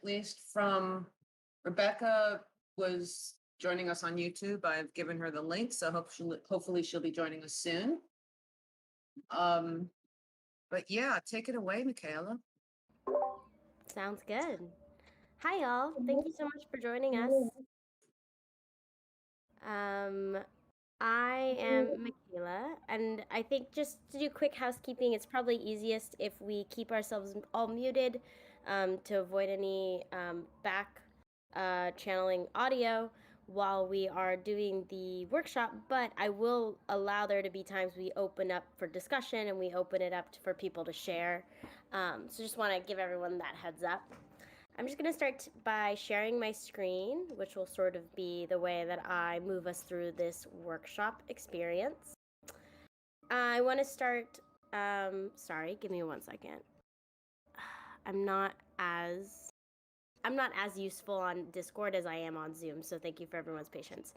least from Rebecca was joining us on YouTube. I've given her the link, so hopefully she'll be joining us soon. But yeah, take it away, Michaela. Sounds good. Hi, y'all. Thank you so much for joining us. Um, I am Michaela, and I think just to do quick housekeeping, it's probably easiest if we keep ourselves all muted to avoid any back channeling audio while we are doing the workshop, but I will allow there to be times we open up for discussion and we open it up for people to share. So just want to give everyone that heads up. I'm just going to start by sharing my screen, which will sort of be the way that I move us through this workshop experience. I want to start, sorry, give me 1 second. I'm not as useful on Discord as I am on Zoom, so thank you for everyone's patience.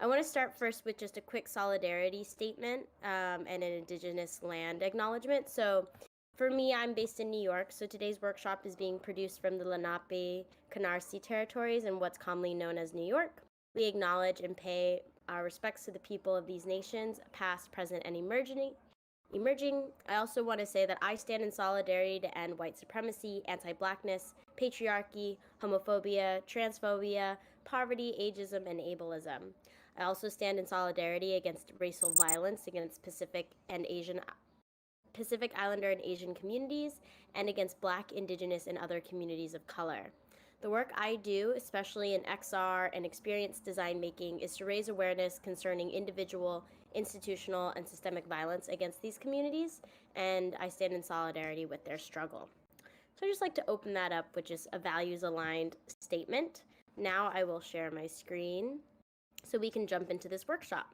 I want to start first with just a quick solidarity statement and an Indigenous land acknowledgement. So for me, I'm based in New York, so today's workshop is being produced from the Lenape Canarsie territories in what's commonly known as New York. We acknowledge and pay our respects to the people of these nations, past, present, and emerging. I also want to say that I stand in solidarity to end white supremacy, anti-blackness, patriarchy, homophobia, transphobia, poverty, ageism, and ableism. I also stand in solidarity against racial violence against Pacific Islander and Asian communities, and against Black, Indigenous, and other communities of color. The work I do, especially in XR and experience design making, is to raise awareness concerning individual, institutional, and systemic violence against these communities, and I stand in solidarity with their struggle. So I just like to open that up with just a values-aligned statement. Now I will share my screen so we can jump into this workshop.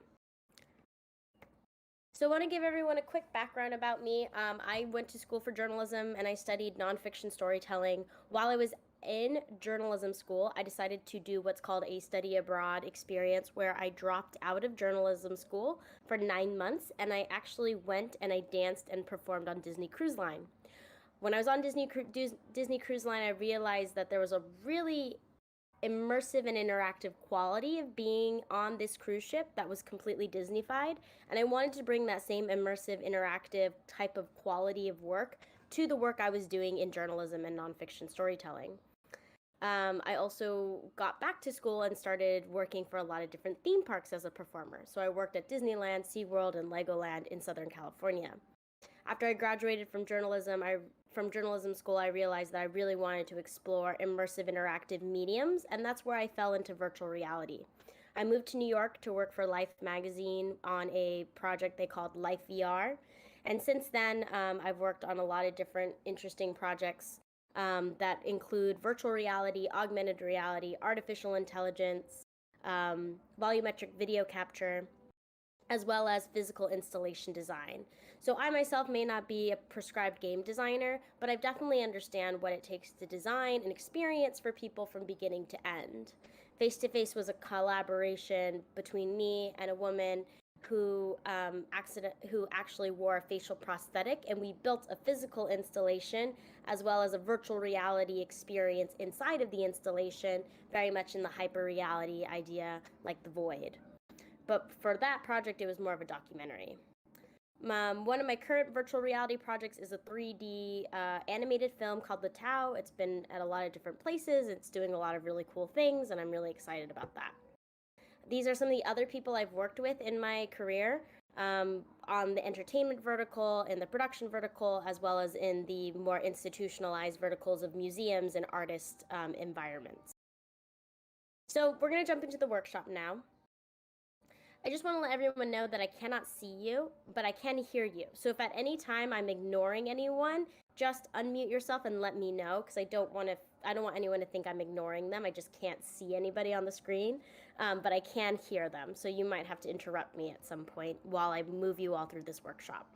So I want to give everyone a quick background about me. I went to school for journalism and I studied nonfiction storytelling. While I was in journalism school, I decided to do what's called a study abroad experience where I dropped out of journalism school for 9 months and I actually went and I danced and performed on Disney Cruise Line. When I was on Disney Cruise Line, I realized that there was a really immersive and interactive quality of being on this cruise ship that was completely Disneyfied, and I wanted to bring that same immersive, interactive type of quality of work to the work I was doing in journalism and nonfiction storytelling. I also got back to school and started working for a lot of different theme parks as a performer. So I worked at Disneyland, SeaWorld, and Legoland in Southern California. After I graduated from journalism school, I realized that I really wanted to explore immersive interactive mediums, and that's where I fell into virtual reality. I moved to New York to work for Life magazine on a project they called Life VR, and since then I've worked on a lot of different interesting projects that include virtual reality, augmented reality, artificial intelligence, volumetric video capture, as well as physical installation design. So I myself may not be a prescribed game designer, but I definitely understand what it takes to design an experience for people from beginning to end. Face to Face was a collaboration between me and a woman who actually wore a facial prosthetic, and we built a physical installation as well as a virtual reality experience inside of the installation, very much in the hyper reality idea like The Void. But for that project, it was more of a documentary. One of my current virtual reality projects is a 3D animated film called The Tao. It's been at a lot of different places. It's doing a lot of really cool things, and I'm really excited about that. These are some of the other people I've worked with in my career on the entertainment vertical, in the production vertical, as well as in the more institutionalized verticals of museums and artist environments. So we're going to jump into the workshop now. I just want to let everyone know that I cannot see you, but I can hear you. So if at any time I'm ignoring anyone, just unmute yourself and let me know, because I don't want anyone to think I'm ignoring them. I just can't see anybody on the screen, but I can hear them. So you might have to interrupt me at some point while I move you all through this workshop.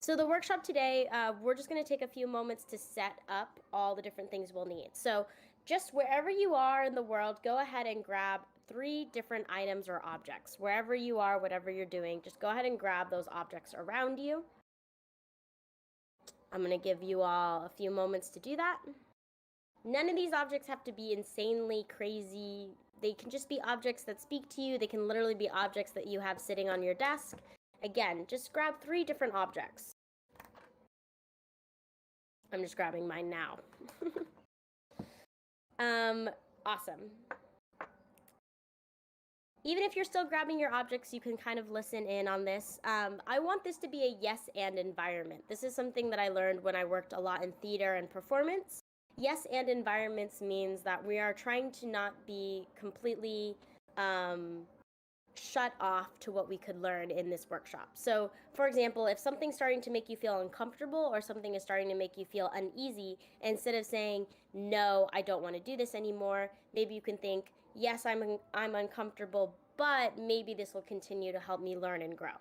So the workshop today, we're just going to take a few moments to set up all the different things we'll need. So just wherever you are in the world, go ahead and grab 3 different items or objects. Wherever you are, whatever you're doing, just go ahead and grab those objects around you. I'm going to give you all a few moments to do that. None of these objects have to be insanely crazy. They can just be objects that speak to you. They can literally be objects that you have sitting on your desk. Again, just grab 3 different objects. I'm just grabbing mine now. Awesome. Even if you're still grabbing your objects, you can kind of listen in on this. I want this to be a yes and environment. This is something that I learned when I worked a lot in theater and performance. Yes and environments means that we are trying to not be completely shut off to what we could learn in this workshop. So, for example, if something's starting to make you feel uncomfortable or something is starting to make you feel uneasy, instead of saying, no, I don't want to do this anymore, maybe you can think, yes, I'm uncomfortable, but maybe this will continue to help me learn and grow.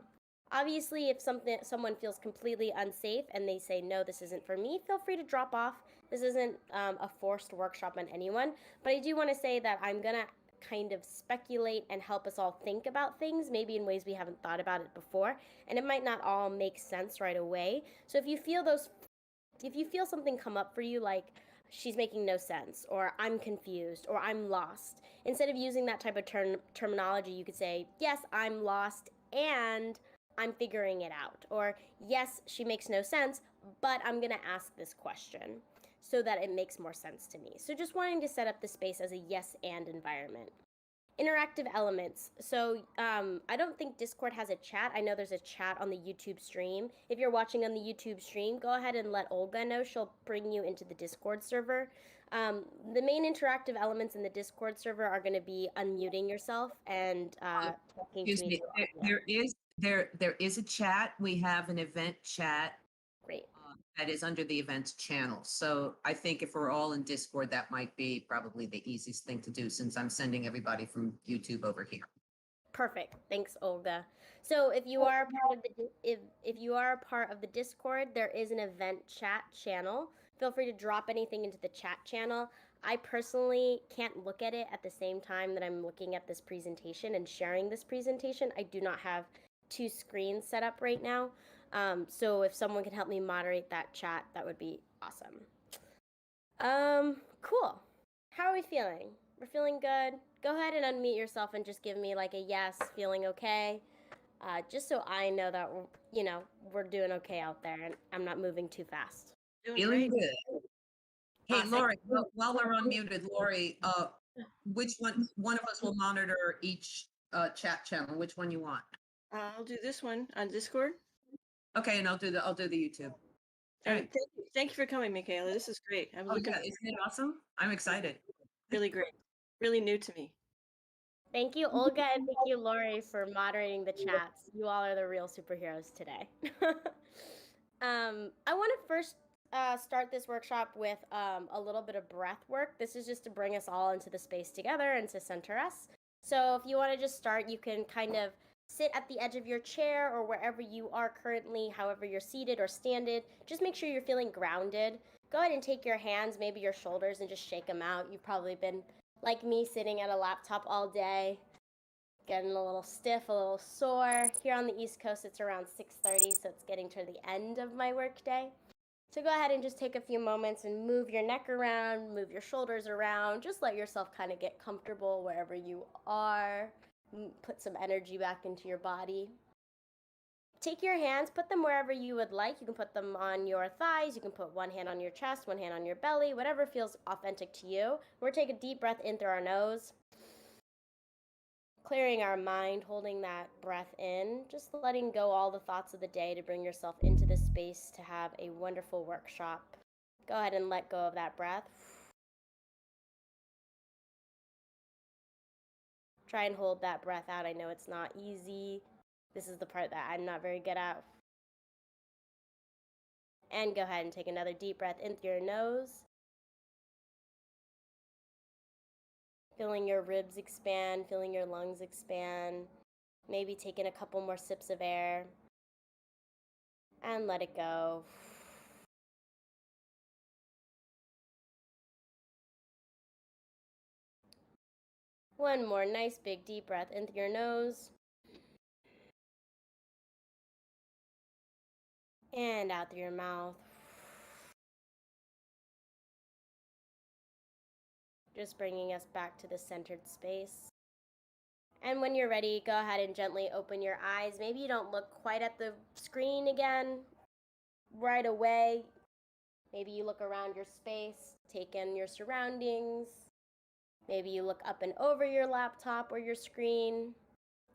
Obviously, if someone feels completely unsafe and they say, no, this isn't for me, feel free to drop off. This isn't a forced workshop on anyone, but I do want to say that I'm going to kind of speculate and help us all think about things, maybe in ways we haven't thought about it before, and it might not all make sense right away. So if you feel something come up for you, like she's making no sense, or I'm confused, or I'm lost, instead of using that type of terminology, you could say, yes, I'm lost and I'm figuring it out, or yes, she makes no sense, but I'm gonna ask this question so that it makes more sense to me. So just wanting to set up the space as a yes and environment. Interactive elements. So I don't think Discord has a chat. I know there's a chat on the YouTube stream. If you're watching on the YouTube stream, go ahead and let Olga know. She'll bring you into the Discord server. The main interactive elements in the Discord server are going to be unmuting yourself and talking Excuse to me. There is a chat. We have an event chat. Great. That is under the events channel. So I think if we're all in Discord, that might be probably the easiest thing to do, since I'm sending everybody from YouTube over here. Perfect. Thanks, Olga. So if you are part of the if you are a part of the Discord, there is an event chat channel. Feel free to drop anything into the chat channel. I personally can't look at it at the same time that I'm looking at this presentation and sharing this presentation. I do not have 2 screens set up right now. So if someone can help me moderate that chat, that would be awesome. Cool. How are we feeling? We're feeling good. Go ahead and unmute yourself and just give me like a yes, feeling okay. Just so I know that we're doing okay out there and I'm not moving too fast. Feeling good. Hey, Awesome. Lori, while we're unmuted, Lori, which one of us will monitor each chat channel? Which one you want? I'll do this one on Discord. Okay, and I'll do the YouTube. All right. Thank you for coming, Michaela. This is great. I'm looking. Yeah, isn't it awesome? I'm excited. Really great. Really new to me. Thank you, Olga, and thank you, Lori, for moderating the chats. You all are the real superheroes today. I want to first start this workshop with a little bit of breath work. This is just to bring us all into the space together and to center us. So if you want to just start, you can kind of sit at the edge of your chair or wherever you are currently, however you're seated or standing. Just make sure you're feeling grounded. Go ahead and take your hands, maybe your shoulders, and just shake them out. You've probably been, like me, sitting at a laptop all day, getting a little stiff, a little sore. Here on the East Coast, it's around 6:30, so it's getting to the end of my workday. So go ahead and just take a few moments and move your neck around, move your shoulders around. Just let yourself kind of get comfortable wherever you are. Put some energy back into your body. Take your hands, put them wherever you would like. You can put them on your thighs. You can put one hand on your chest, one hand on your belly, whatever feels authentic to you. We're going to take a deep breath in through our nose. Clearing our mind, holding that breath in, just letting go all the thoughts of the day to bring yourself into this space to have a wonderful workshop. Go ahead and let go of that breath. Try and hold that breath out. I know it's not easy. This is the part that I'm not very good at. And go ahead and take another deep breath in through your nose. Feeling your ribs expand, feeling your lungs expand. Maybe taking a couple more sips of air. And let it go. One more nice big deep breath in through your nose. And out through your mouth. just bringing us back to the centered space. And when you're ready, go ahead and gently open your eyes. Maybe you don't look quite at the screen again right away. Maybe you look around your space, take in your surroundings. Maybe you look up and over your laptop or your screen,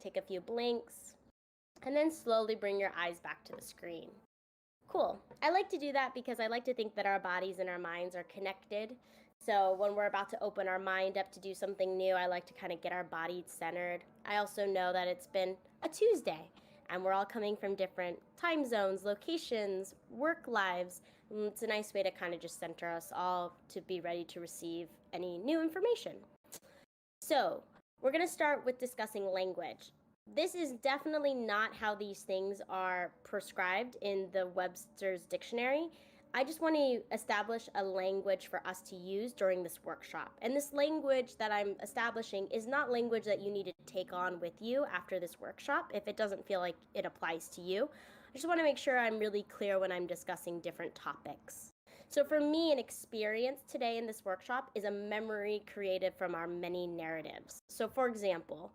take a few blinks, and then slowly bring your eyes back to the screen. Cool. I like to do that because I like to think that our bodies and our minds are connected. So when we're about to open our mind up to do something new, I like to kind of get our body centered. I also know that it's been a Tuesday and we're all coming from different time zones, locations, work lives. It's a nice way to kind of just center us all to be ready to receive any new information. So we're going to start with discussing language. This is definitely not how these things are prescribed in the Webster's dictionary. I just want to establish a language for us to use during this workshop. And this language that I'm establishing is not language that you need to take on with you after this workshop if it doesn't feel like it applies to you. I just want to make sure I'm really clear when I'm discussing different topics. So for me, an experience today in this workshop is a memory created from our many narratives. So for example,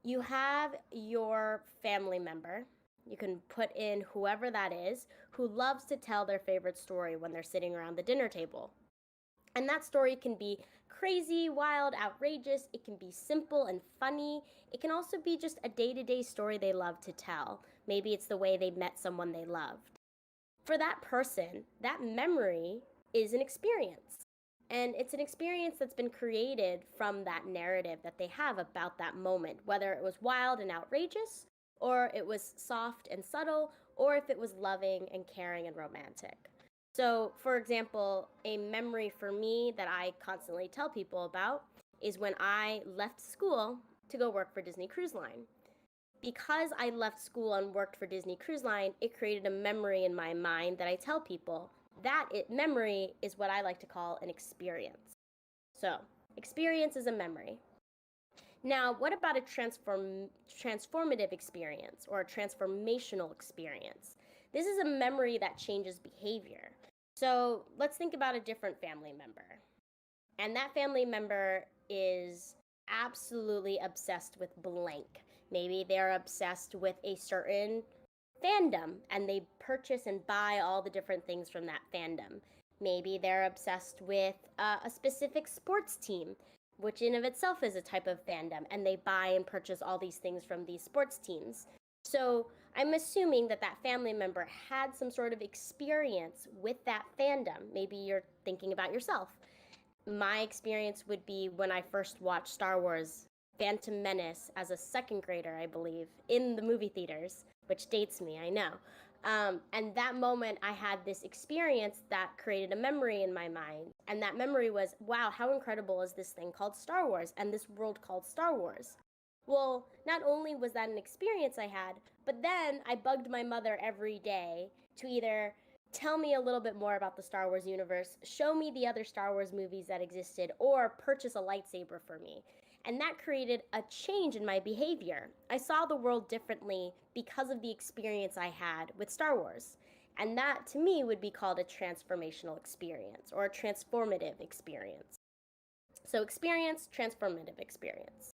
you have your family member, you can put in whoever that is, who loves to tell their favorite story when they're sitting around the dinner table. And that story can be crazy, wild, outrageous, it can be simple and funny, it can also be just a day-to-day story they love to tell. Maybe it's the way they met someone they loved. For that person, that memory is an experience. And it's an experience that's been created from that narrative that they have about that moment, whether it was wild and outrageous, or it was soft and subtle, or if it was loving and caring and romantic. So, for example, a memory for me that I constantly tell people about is when I left school to go work for Disney Cruise Line. Because I left school and worked for Disney Cruise Line, it created a memory in my mind that I tell people. Memory is what I like to call an experience. So, experience is a memory. Now, what about a transformative experience or a transformational experience? This is a memory that changes behavior. So, let's think about a different family member. And that family member is absolutely obsessed with blank. Maybe they're obsessed with a certain fandom and they purchase and buy all the different things from that fandom. Maybe they're obsessed with a specific sports team, which in of itself is a type of fandom, and they buy and purchase all these things from these sports teams. So I'm assuming that that family member had some sort of experience with that fandom. Maybe you're thinking about yourself. My experience would be when I first watched Star Wars Phantom Menace as a second grader, I believe, in the movie theaters, which dates me, I know. And that moment, I had this experience that created a memory in my mind. And that memory was, wow, how incredible is this thing called Star Wars and this world called Star Wars? Well, not only was that an experience I had, but then I bugged my mother every day to either tell me a little bit more about the Star Wars universe, show me the other Star Wars movies that existed, or purchase a lightsaber for me. And that created a change in my behavior. I saw the world differently because of the experience I had with Star Wars. And that, to me, would be called a transformational experience or a transformative experience. So experience, transformative experience.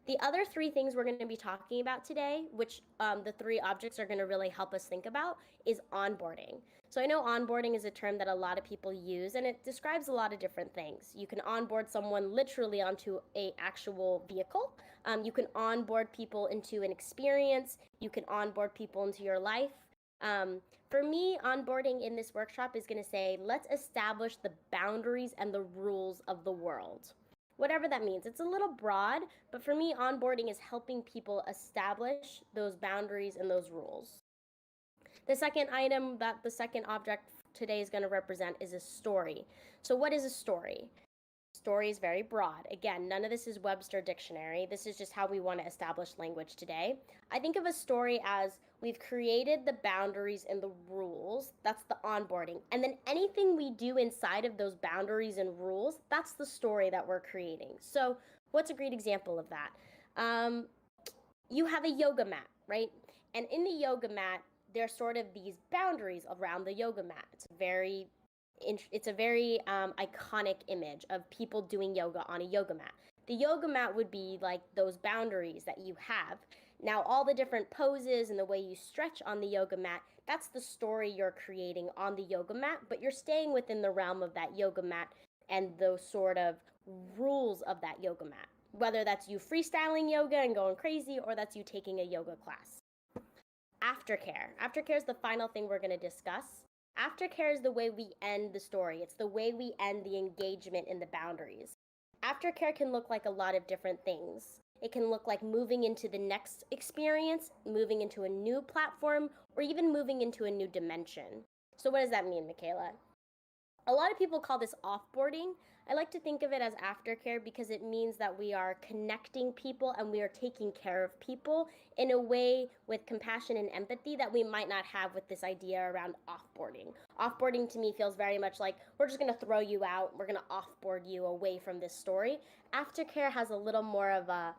The other three things we're going to be talking about today, which the three objects are going to really help us think about, is onboarding. So I know onboarding is a term that a lot of people use, and it describes a lot of different things. You can onboard someone literally onto an actual vehicle. You can onboard people into an experience. You can onboard people into your life. For me, onboarding in this workshop is going to say, let's establish the boundaries and the rules of the world. Whatever that means. It's a little broad, but for me, onboarding is helping people establish those boundaries and those rules. The second item that the second object today is going to represent is a story. So what is a story? Story is very broad. Again, none of this is Webster Dictionary. This is just how we want to establish language today. I think of a story as we've created the boundaries and the rules. That's the onboarding. And then anything we do inside of those boundaries and rules, that's the story that we're creating. So what's a great example of that? You have a yoga mat, right? And in the yoga mat, there's sort of these boundaries around the yoga mat. It's very it's a very iconic image of people doing yoga on a yoga mat. The yoga mat would be like those boundaries that you have. Now, all the different poses and the way you stretch on the yoga mat, that's the story you're creating on the yoga mat, but you're staying within the realm of that yoga mat and those sort of rules of that yoga mat. Whether that's you freestyling yoga and going crazy, or that's you taking a yoga class. Aftercare. Aftercare is the final thing we're going to discuss. Aftercare is the way we end the story. It's the way we end the engagement in the boundaries. Aftercare can look like a lot of different things. It can look like moving into the next experience, moving into a new platform, or even moving into a new dimension. So what does that mean, Michaela? A lot of people call this offboarding. I like to think of it as aftercare because it means that we are connecting people and we are taking care of people in a way with compassion and empathy that we might not have with this idea around offboarding. Offboarding to me feels very much like we're just going to throw you out, we're going to offboard you away from this story. Aftercare has a little more of a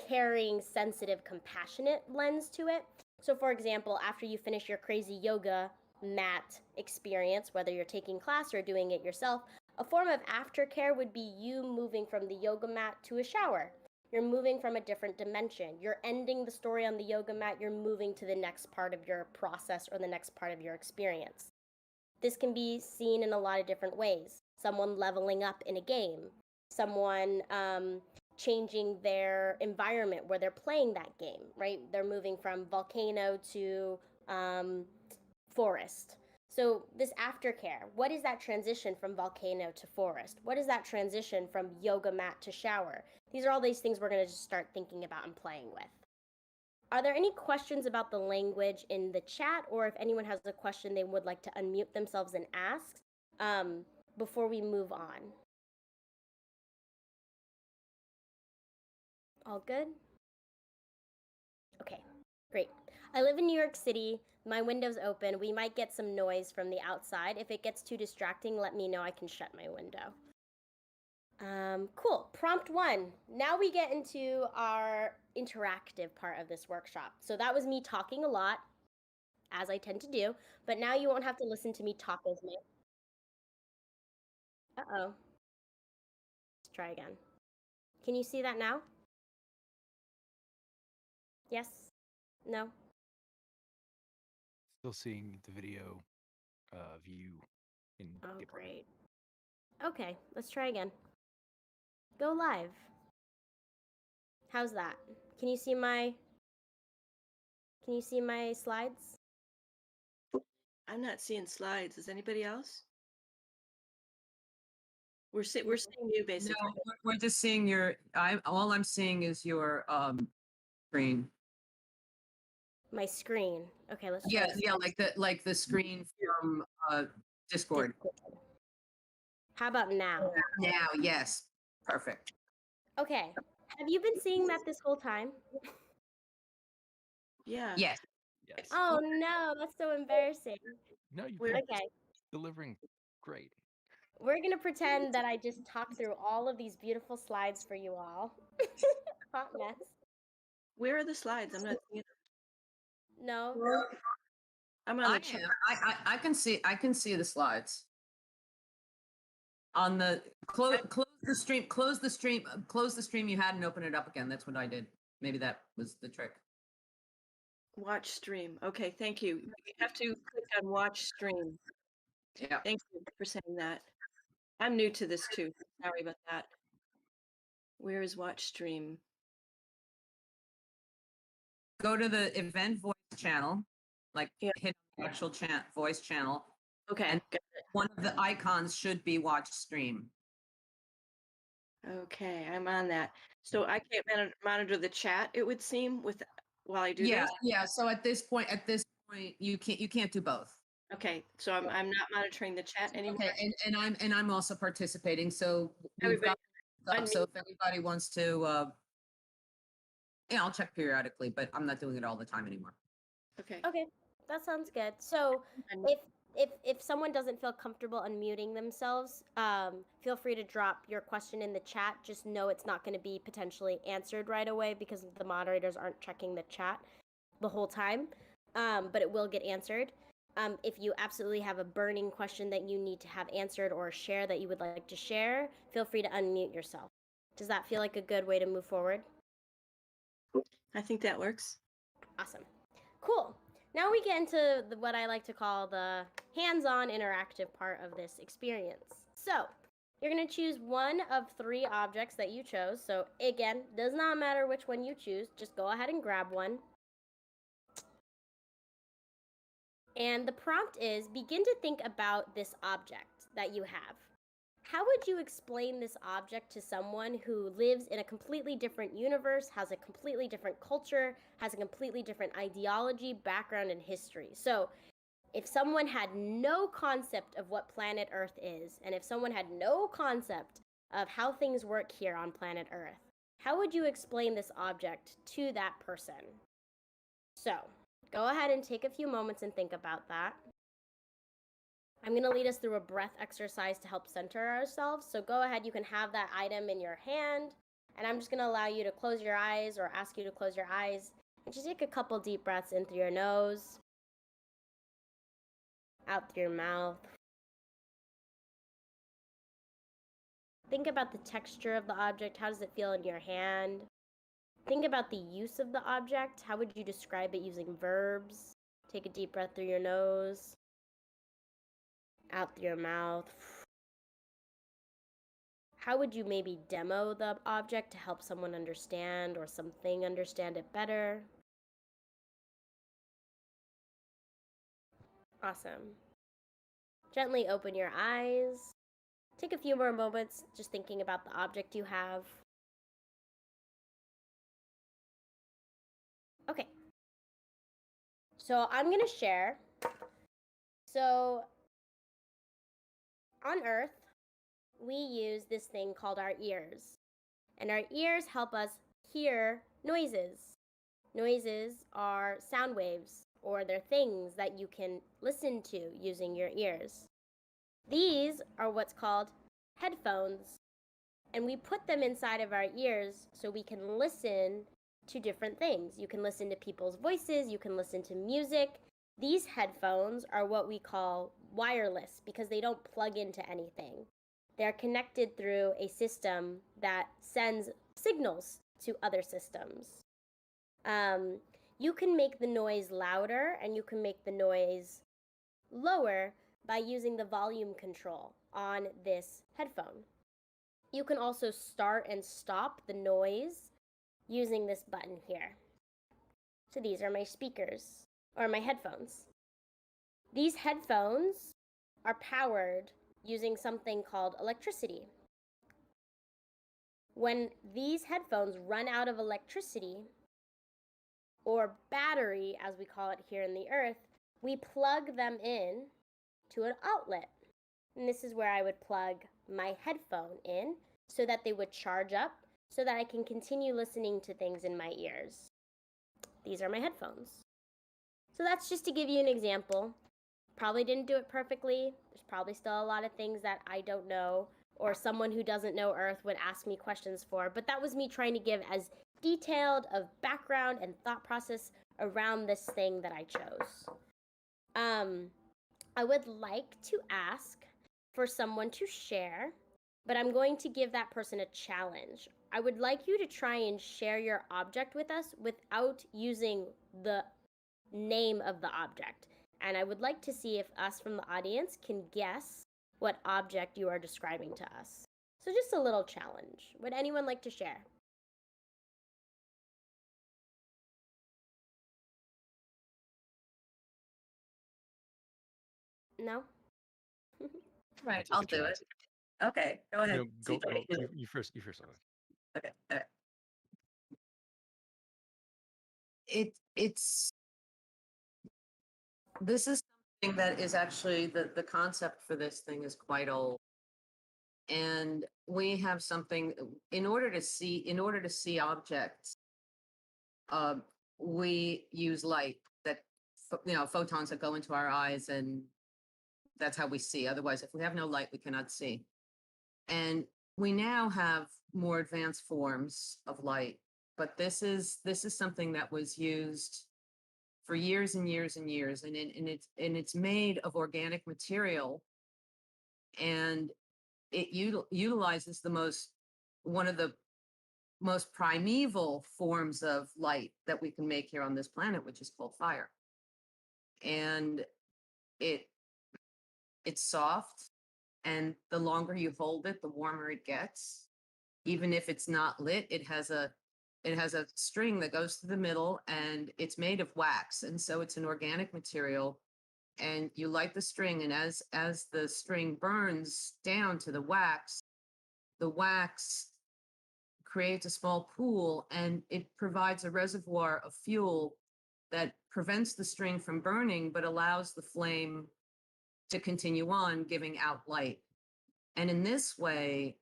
caring, sensitive, compassionate lens to it. So for example, after you finish your crazy yoga mat experience, whether you're taking class or doing it yourself, a form of aftercare would be you moving from the yoga mat to a shower. You're moving from a different dimension. You're ending the story on the yoga mat. You're moving to the next part of your process or the next part of your experience. This can be seen in a lot of different ways. Someone leveling up in a game, someone changing their environment where they're playing that game, right? They're moving from volcano to forest. So this aftercare, what is that transition from volcano to forest? What is that transition from yoga mat to shower? These are all these things we're going to just start thinking about and playing with. Are there any questions about the language in the chat, or if anyone has a question they would like to unmute themselves and ask before we move on? All good? Okay, great. I live in New York City. My window's open. We might get some noise from the outside. If it gets too distracting, let me know. I can shut my window. Cool. Prompt 1. Now we get into our interactive part of this workshop. So that was me talking a lot, as I tend to do, but now you won't have to listen to me talk as much. Uh-oh. Let's try again. Can you see that now? Yes? No? Still seeing the video view in Oh, the apartment. great. Okay, let's try again. Go live. How's that? Can you see my slides? I'm not seeing slides. Is anybody else? We're seeing you basically. No, we're just seeing your, all I'm seeing is your screen. My screen. Okay, let's try. Yeah, yeah, like the screen from Discord. How about now? Now, yes. Perfect. Okay. Have you been seeing that this whole time? Yeah. Yes. Yes. Oh no, that's so embarrassing. No, you've We're- been Okay. delivering great. We're gonna pretend that I just talked through all of these beautiful slides for you all. Hot mess. Where are the slides? I'm not seeing them. No. I'm on I the chat. am. I can see the slides. On the close the stream you had and open it up again. That's what I did. Maybe that was the trick. Watch stream. Okay, thank you. You have to click on watch stream. Yeah. Thank you for saying that. I'm new to this too. Sorry about that. Where is watch stream? Go to the event voice channel, like Yeah. hit the actual voice channel. Okay. And one of the icons should be watch stream. Okay, I'm on that. So I can't monitor the chat, it would seem, while I do Yeah, this. yeah. So at this point, you can't do both. Okay, so I'm not monitoring the chat anymore. Okay, and I'm also participating. So we've Everybody got stuff, so if anybody wants to, yeah, I'll check periodically, but I'm not doing it all the time anymore. Okay. Okay, that sounds good. So I'm- if someone doesn't feel comfortable unmuting themselves, feel free to drop your question in the chat. Just know it's not going to be potentially answered right away because the moderators aren't checking the chat the whole time, but it will get answered. If you absolutely have a burning question that you need to have answered or share that you would like to share, feel free to unmute yourself. Does that feel like a good way to move forward? I think that works. Awesome. Cool. Now we get into what I like to call the hands-on interactive part of this experience. So you're going to choose one of 3 objects that you chose. So again, does not matter which one you choose. Just go ahead and grab one. And the prompt is, begin to think about this object that you have. How would you explain this object to someone who lives in a completely different universe, has a completely different culture, has a completely different ideology, background, and history? So if someone had no concept of what planet Earth is, and if someone had no concept of how things work here on planet Earth, how would you explain this object to that person? So go ahead and take a few moments and think about that. I'm going to lead us through a breath exercise to help center ourselves. So go ahead, you can have that item in your hand, and I'm just going to allow you to close your eyes or ask you to close your eyes and just take a couple deep breaths in through your nose, out through your mouth. Think about the texture of the object. How does it feel in your hand? Think about the use of the object. How would you describe it using verbs? Take a deep breath through your nose, out through your mouth. How would you maybe demo the object to help someone understand or something understand it better? Awesome. Gently open your eyes. Take a few more moments just thinking about the object you have. Okay. So I'm going to share. So on Earth, we use this thing called our ears. And our ears help us hear noises. Noises are sound waves, or they're things that you can listen to using your ears. These are what's called headphones, and we put them inside of our ears so we can listen to different things. You can listen to people's voices, you can listen to music. These headphones are what we call wireless because they don't plug into anything. They're connected through a system that sends signals to other systems. You can make the noise louder and you can make the noise lower by using the volume control on this headphone. You can also start and stop the noise using this button here. So these are my speakers, or my headphones. These headphones are powered using something called electricity. When these headphones run out of electricity, or battery as we call it here in the earth, we plug them in to an outlet. And this is where I would plug my headphone in so that they would charge up so that I can continue listening to things in my ears. These are my headphones. So that's just to give you an example. Probably didn't do it perfectly. There's probably still a lot of things that I don't know or someone who doesn't know Earth would ask me questions for, but that was me trying to give as detailed of background and thought process around this thing that I chose. I would like to ask for someone to share, but I'm going to give that person a challenge. I would like you to try and share your object with us without using the name of the object. And I would like to see if us from the audience can guess what object you are describing to us. So just a little challenge. Would anyone like to share? No? Right, I'll do it. Okay, go ahead. No, go, CJ. go. You first. You first. Okay. All right. It's this is something that is actually the concept for this thing is quite old. And we have something in order to see objects, we use light that photons that go into our eyes, and that's how we see. Otherwise, if we have no light, we cannot see. And we now have more advanced forms of light, but this is something that was used for years and years and years, and it's made of organic material, and it utilizes one of the most primeval forms of light that we can make here on this planet, which is called fire. And it's soft, and the longer you hold it, the warmer it gets. Even if it's not lit, it has a string that goes through the middle, and it's made of wax, and so it's an organic material. And you light the string, and as the string burns down to the wax creates a small pool, and it provides a reservoir of fuel that prevents the string from burning, but allows the flame to continue on giving out light. And in this way,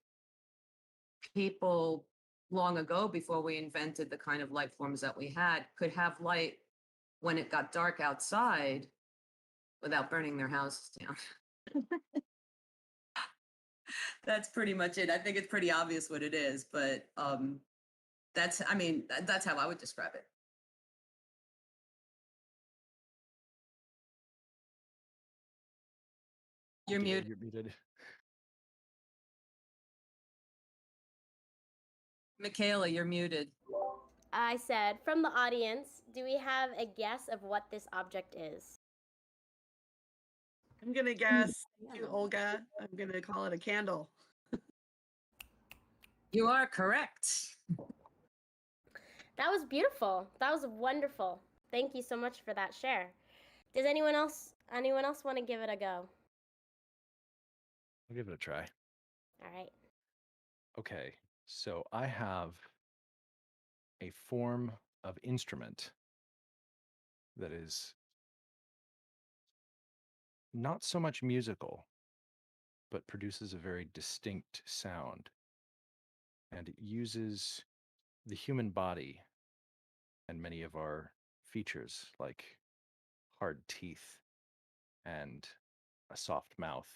people long ago, before we invented the kind of light forms that we had, could have light when it got dark outside without burning their houses down. That's pretty much it. I think it's pretty obvious what it is, but that's how I would describe it. You're muted. You're muted. Michaela, you're muted. I said, from the audience, do we have a guess of what this object is? I'm gonna guess. Thank you, Olga. I'm gonna call it a candle. You are correct. That was beautiful. That was wonderful. Thank you so much for that share. Does anyone else want to give it a go? I'll give it a try. All right. Okay, so I have a form of instrument that is not so much musical, but produces a very distinct sound. And it uses the human body and many of our features, like hard teeth and a soft mouth,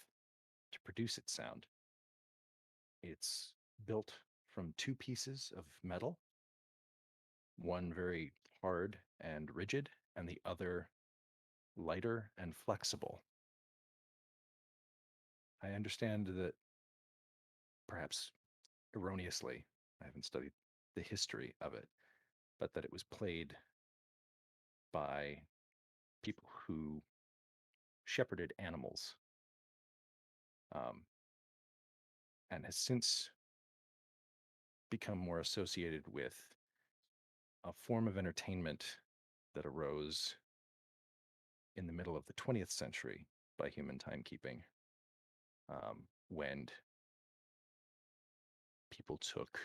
to produce its sound. It's built from two pieces of metal, one very hard and rigid, and the other lighter and flexible. I understand that, perhaps erroneously, I haven't studied the history of it, but that it was played by people who shepherded animals, and has since become more associated with a form of entertainment that arose in the middle of the 20th century by human timekeeping, when people took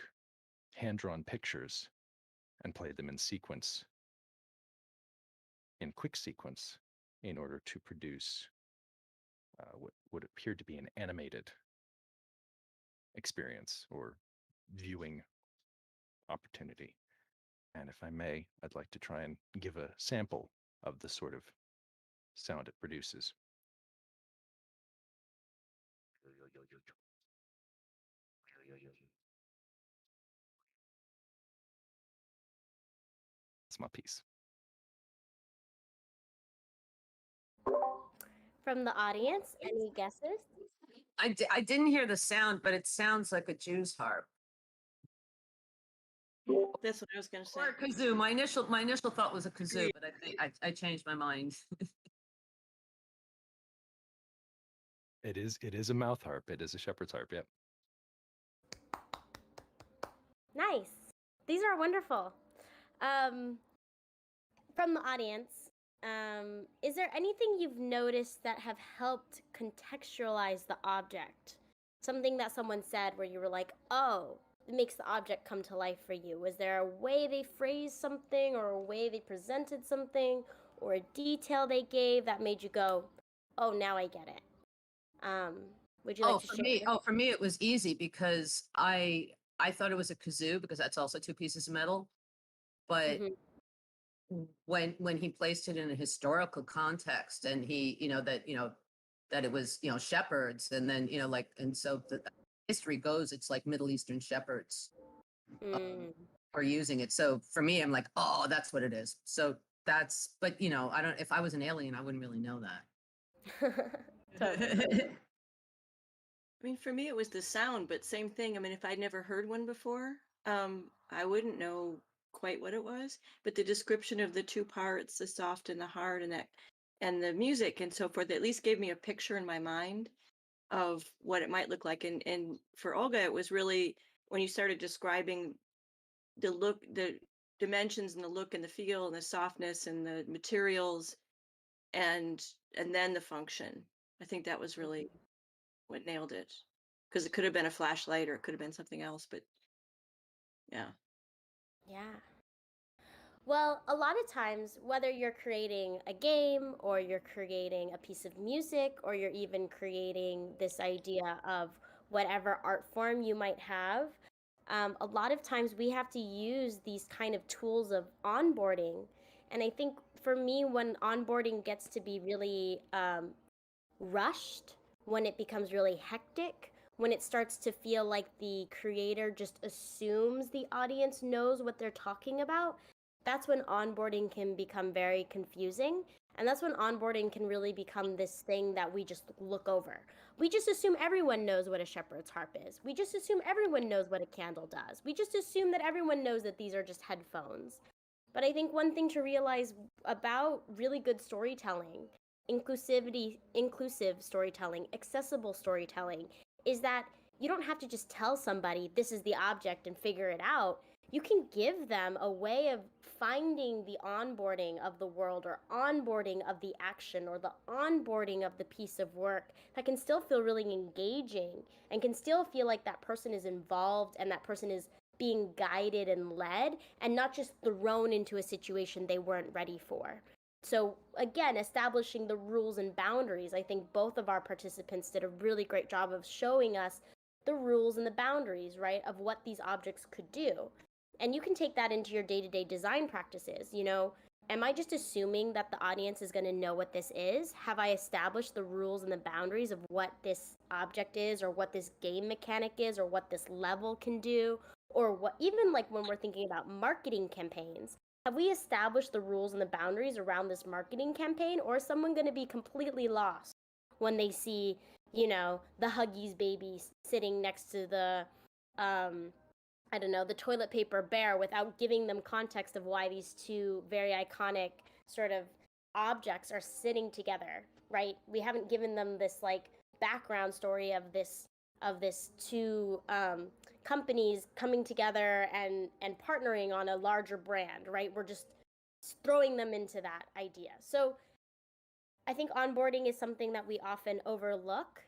hand-drawn pictures and played them in sequence, in quick sequence, in order to produce what appeared to be an animated experience or viewing opportunity. And if I may, I'd like to try and give a sample of the sort of sound it produces. That's my piece. From the audience, any guesses? I didn't hear the sound, but it sounds like a Jew's harp That's what I was gonna say. or a kazoo. My initial thought was a kazoo, but I think I changed my mind. It is a mouth harp. It is a shepherd's harp. Yep. Nice. These are wonderful. From the audience, is there anything you've noticed that have helped contextualize the object? Something that someone said where you were like, oh, it makes the object come to life for you. Was there a way they phrased something, or a way they presented something, or a detail they gave that made you go, oh, now I get it? Would you like to share? For me, it was easy because I thought it was a kazoo because that's also two pieces of metal. But when he placed it in a historical context, and he, that it was, shepherds, and then, and so the history goes, it's like Middle Eastern shepherds are using it. So for me, I'm like, oh, that's what it is. So that's, but you know, I don't, if I was an alien, I wouldn't really know that. Totally. I mean, for me, it was the sound, but same thing. I mean, if I'd never heard one before, I wouldn't know quite what it was. But the description of the two parts, the soft and the hard, and that, and the music and so forth, at least gave me a picture in my mind of what it might look like. And for Olga, it was really when you started describing the look, the dimensions, and the look, and the feel, and the softness, and the materials, and then the function. I think that was really what nailed it, because it could have been a flashlight or it could have been something else, but yeah. Yeah. Well, a lot of times, whether you're creating a game or you're creating a piece of music or you're even creating this idea of whatever art form you might have, a lot of times we have to use these kind of tools of onboarding. And I think for me, when onboarding gets to be really rushed, when it becomes really hectic, when it starts to feel like the creator just assumes the audience knows what they're talking about, that's when onboarding can become very confusing. And that's when onboarding can really become this thing that we just look over. We just assume everyone knows what a shepherd's harp is. We just assume everyone knows what a candle does. We just assume that everyone knows that these are just headphones. But I think one thing to realize about really good storytelling, inclusive storytelling, accessible storytelling, is that you don't have to just tell somebody this is the object and figure it out. You can give them a way of finding the onboarding of the world or onboarding of the action or the onboarding of the piece of work that can still feel really engaging and can still feel like that person is involved and that person is being guided and led and not just thrown into a situation they weren't ready for. So again, establishing the rules and boundaries. I think both of our participants did a really great job of showing us the rules and the boundaries, right, of what these objects could do. And you can take that into your day-to-day design practices. You know, am I just assuming that the audience is going to know what this is? Have I established the rules and the boundaries of what this object is or what this game mechanic is or what this level can do? Or what, even like when we're thinking about marketing campaigns, have we established the rules and the boundaries around this marketing campaign, or is someone going to be completely lost when they see, you know, the Huggies baby sitting next to the, I don't know, the toilet paper bear without giving them context of why these two very iconic sort of objects are sitting together, right? We haven't given them this like background story of this two companies coming together and partnering on a larger brand, right? We're just throwing them into that idea. So I think onboarding is something that we often overlook,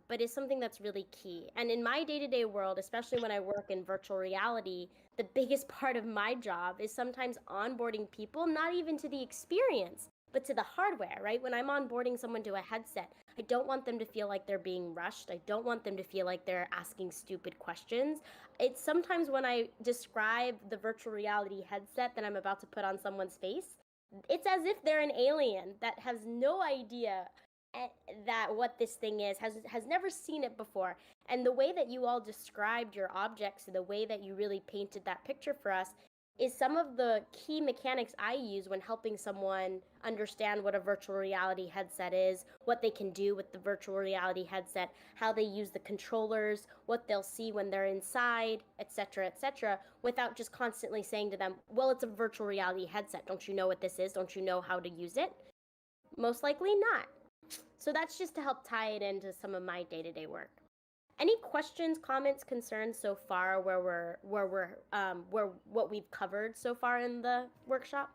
but is something that's really key. And in my day-to-day world, especially when I work in virtual reality, the biggest part of my job is sometimes onboarding people, not even to the experience, but to the hardware, right? When I'm onboarding someone to a headset, I don't want them to feel like they're being rushed. I don't want them to feel like they're asking stupid questions. It's sometimes when I describe the virtual reality headset that I'm about to put on someone's face, it's as if they're an alien that has no idea that what this thing is, has never seen it before. And the way that you all described your objects, the way that you really painted that picture for us, is some of the key mechanics I use when helping someone understand what a virtual reality headset is, what they can do with the virtual reality headset, how they use the controllers, what they'll see when they're inside, etc., without just constantly saying to them, well, it's a virtual reality headset. Don't you know what this is? Don't you know how to use it? Most likely not. So that's just to help tie it into some of my day-to-day work. Any questions, comments, concerns so far where what we've covered so far in the workshop?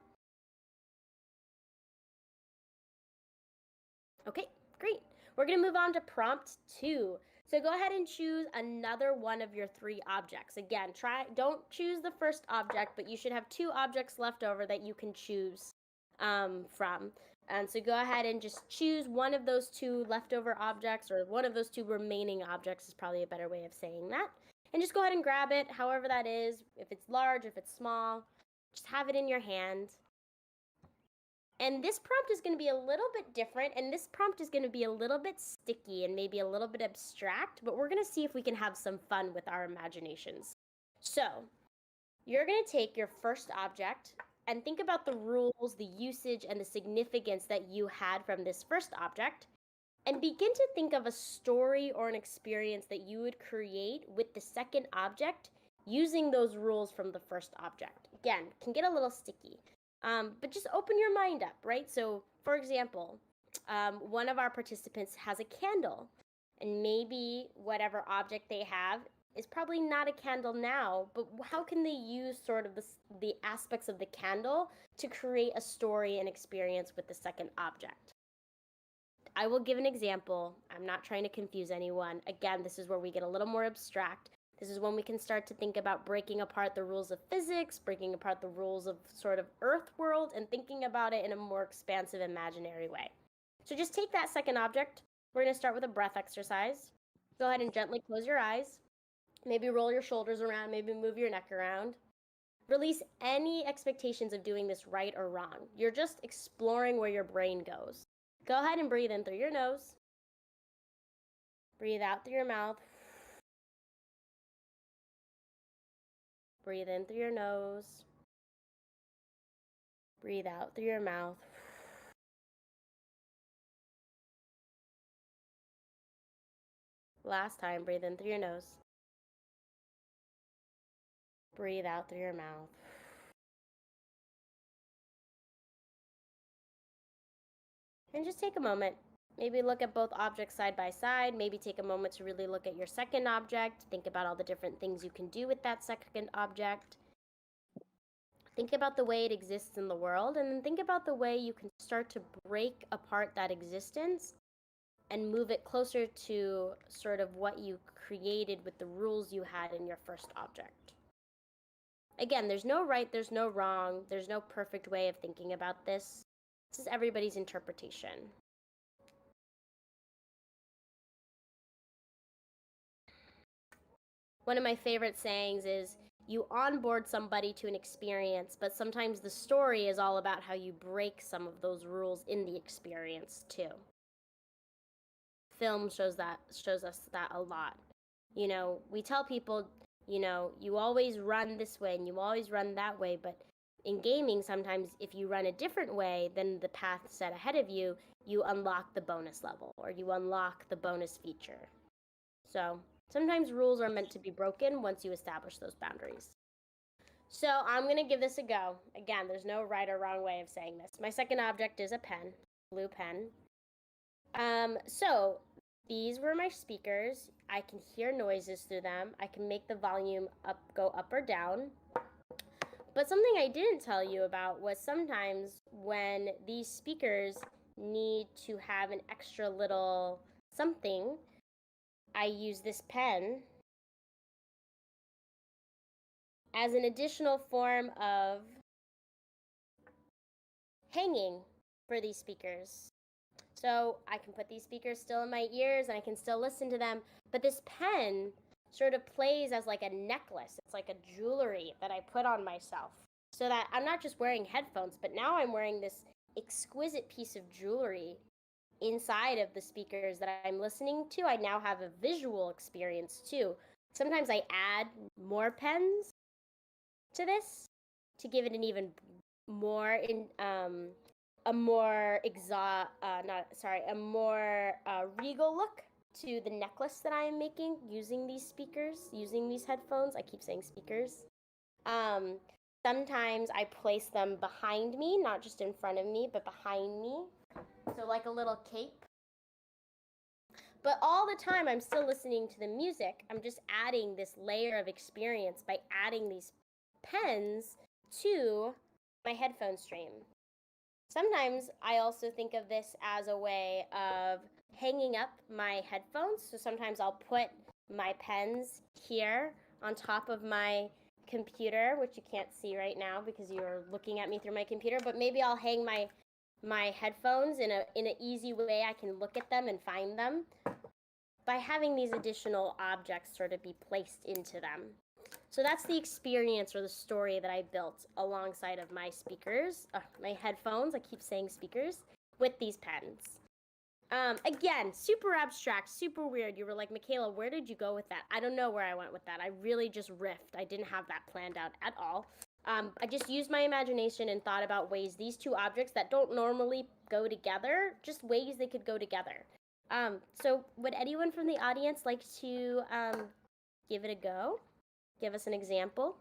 Okay, great. We're gonna move on to prompt 2. So go ahead and choose another one of your 3 objects. Again, don't choose the first object, but you should have 2 objects left over that you can choose from. And so go ahead and just choose one of those 2 leftover objects, or one of those 2 remaining objects is probably a better way of saying that. And just go ahead and grab it, however that is, if it's large, if it's small, just have it in your hand. And this prompt is going to be a little bit different, and this prompt is going to be a little bit sticky and maybe a little bit abstract, but we're going to see if we can have some fun with our imaginations. So, you're going to take your first object, and think about the rules, the usage, and the significance that you had from this first object, and begin to think of a story or an experience that you would create with the second object using those rules from the first object. Again, can get a little sticky, but just open your mind up, right? So, for example, one of our participants has a candle, and maybe whatever object they have is probably not a candle now, but how can they use sort of the aspects of the candle to create a story and experience with the second object? I will give an example. I'm not trying to confuse anyone. Again, this is where we get a little more abstract. This is when we can start to think about breaking apart the rules of physics, breaking apart the rules of sort of Earth world, and thinking about it in a more expansive, imaginary way. So just take that second object. We're going to start with a breath exercise. Go ahead and gently close your eyes. Maybe roll your shoulders around, maybe move your neck around. Release any expectations of doing this right or wrong. You're just exploring where your brain goes. Go ahead and breathe in through your nose. Breathe out through your mouth. Breathe in through your nose. Breathe out through your mouth. Last time, breathe in through your nose. Breathe out through your mouth. And just take a moment. Maybe look at both objects side by side. Maybe take a moment to really look at your second object. Think about all the different things you can do with that second object. Think about the way it exists in the world, and then think about the way you can start to break apart that existence and move it closer to sort of what you created with the rules you had in your first object. Again, there's no right, there's no wrong, there's no perfect way of thinking about this. This is everybody's interpretation. One of my favorite sayings is, you onboard somebody to an experience, but sometimes the story is all about how you break some of those rules in the experience too. Film shows us that a lot. You know, we tell people, you know, you always run this way and you always run that way, but in gaming, sometimes if you run a different way than the path set ahead of you, you unlock the bonus level or you unlock the bonus feature. So sometimes rules are meant to be broken once you establish those boundaries. So I'm going to give this a go. Again, there's no right or wrong way of saying this. My second object is a pen, blue pen. So these were my speakers. I can hear noises through them. I can make the volume go up or down. But something I didn't tell you about was sometimes when these speakers need to have an extra little something, I use this pen as an additional form of hanging for these speakers. So I can put these speakers still in my ears and I can still listen to them, but this pen sort of plays as like a necklace. It's like a jewelry that I put on myself so that I'm not just wearing headphones, but now I'm wearing this exquisite piece of jewelry inside of the speakers that I'm listening to. I now have a visual experience too. Sometimes I add more pens to this to give it an even more a more regal look to the necklace that I am making using these speakers, using these headphones. I keep saying speakers. Sometimes I place them behind me, not just in front of me, but behind me. So like a little cape. But all the time I'm still listening to the music. I'm just adding this layer of experience by adding these pens to my headphone stream. Sometimes I also think of this as a way of hanging up my headphones. So sometimes I'll put my pens here on top of my computer, which you can't see right now because you're looking at me through my computer, but maybe I'll hang my headphones in an easy way. I can look at them and find them by having these additional objects sort of be placed into them. So that's the experience or the story that I built alongside of my speakers, my headphones, I keep saying speakers, with these pens. Again, super abstract, super weird. You were like, Michaela, where did you go with that? I don't know where I went with that. I really just riffed. I didn't have that planned out at all. I just used my imagination and thought about ways these two objects that don't normally go together, just ways they could go together. So would anyone from the audience like to give it a go? Give us an example.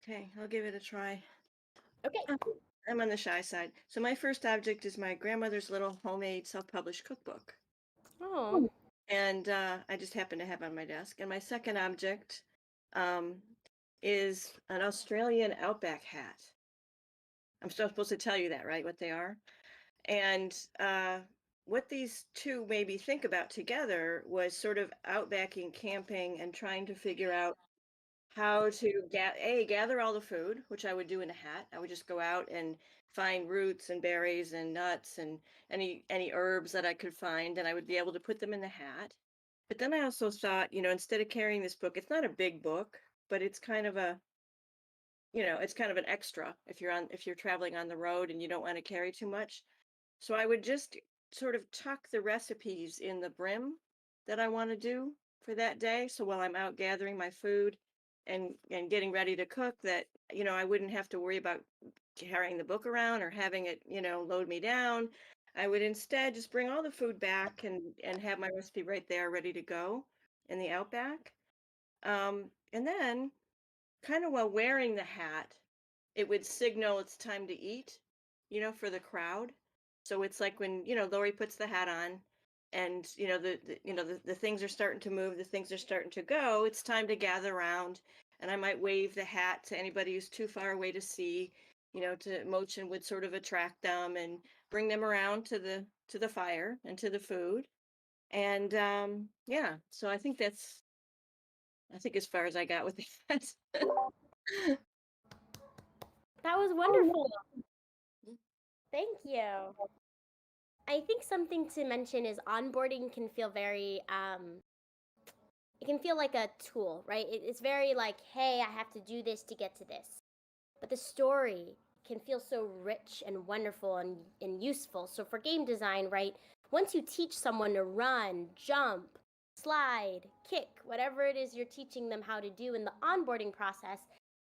Okay, I'll give it a try. Okay. I'm on the shy side. So my first object is my grandmother's little homemade self-published cookbook. Oh. And I just happen to have on my desk. And my second object is an Australian Outback hat. I'm still supposed to tell you that, right? What they are. And what these two made me think about together was sort of outbacking camping and trying to figure out how to gather all the food, which I would do in a hat. I would just go out and find roots and berries and nuts and any herbs that I could find, and I would be able to put them in the hat. But then I also thought, instead of carrying this book, it's not a big book, but it's kind of it's kind of an extra if you're traveling on the road and you don't want to carry too much. So I would just sort of tuck the recipes in the brim that I want to do for that day. So while I'm out gathering my food and getting ready to cook, that, I wouldn't have to worry about carrying the book around or having it, load me down. I would instead just bring all the food back and have my recipe right there ready to go in the Outback. And then kind of while wearing the hat, it would signal it's time to eat, for the crowd. So it's like when, Lori puts the hat on and, the things are starting to move, the things are starting to go, it's time to gather around. And I might wave the hat to anybody who's too far away to see, to motion would sort of attract them and bring them around to the fire and to the food. And yeah, so I think as far as I got with that. That was wonderful. Thank you. I think something to mention is onboarding can feel very it can feel like a tool, right? It's very like, hey, I have to do this to get to this. But the story can feel so rich and wonderful and useful. So for game design, right, once you teach someone to run, jump, slide, kick, whatever it is you're teaching them how to do in the onboarding process,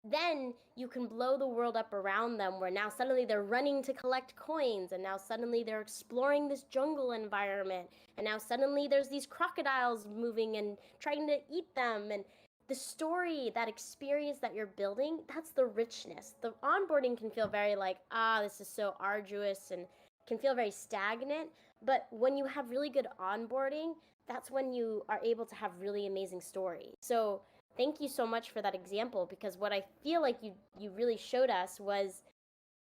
then you can blow the world up around them where now suddenly they're running to collect coins, and now suddenly they're exploring this jungle environment, and now suddenly there's these crocodiles moving and trying to eat them. And the story, that experience that you're building, that's the richness. The onboarding can feel very like, this is so arduous and can feel very stagnant. But when you have really good onboarding, that's when you are able to have really amazing story. So thank you so much for that example, because what I feel like you really showed us was,